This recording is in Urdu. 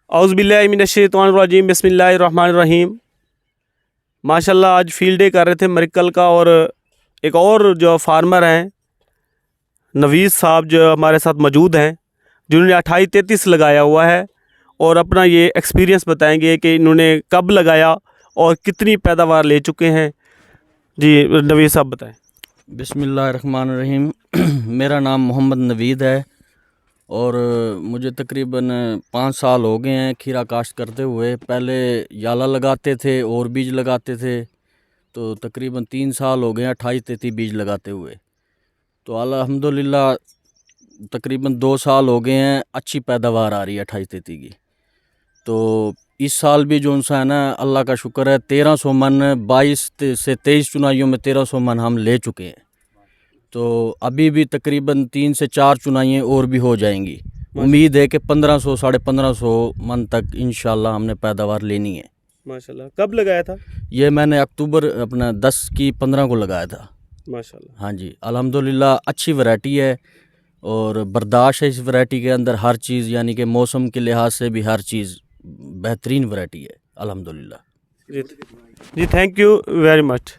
اعوذ باللہ من الشیطان الرجیم بسم اللہ الرحمن الرحیم۔ ماشاءاللہ آج فیلڈ ڈے کر رہے تھے مرکل کا، اور ایک اور جو فارمر ہیں نوید صاحب جو ہمارے ساتھ موجود ہیں، جنہوں نے 28-33 لگایا ہوا ہے، اور اپنا یہ ایکسپیرینس بتائیں گے کہ انہوں نے کب لگایا اور کتنی پیداوار لے چکے ہیں۔ جی نوید صاحب بتائیں۔ بسم اللہ الرحمن الرحیم۔ میرا نام محمد نوید ہے اور مجھے تقریباً 5 سال ہو گئے ہیں کھیرا کاشت کرتے ہوئے۔ پہلے یالہ لگاتے تھے اور بیج لگاتے تھے، تو تقریباً 3 سال ہو گئے ہیں 28-33 بیج لگاتے ہوئے۔ تو الحمدللہ تقریباً 2 سال ہو گئے ہیں اچھی پیداوار آ رہی ہے 28-33 کی۔ تو اس سال بھی جو ہے نا اللہ کا شکر ہے 1300 من 22 سے 23 چنائیوں میں 1300 من ہم لے چکے ہیں۔ تو ابھی بھی تقریباً 3 سے 4 چنائیاں اور بھی ہو جائیں گی۔ امید ہے کہ 1500 1550 من تک انشاءاللہ ہم نے پیداوار لینی ہے۔ ماشاءاللہ کب لگایا تھا؟ یہ میں نے اکتوبر اپنا 10 کی 15 کو لگایا تھا۔ ماشاءاللہ ہاں جی الحمدللہ اچھی ورائٹی ہے اور برداشت ہے اس ورائٹی کے اندر ہر چیز، یعنی کہ موسم کے لحاظ سے بھی ہر چیز بہترین ورائٹی ہے الحمدللہ۔ جی تھینک یو ویری مچ۔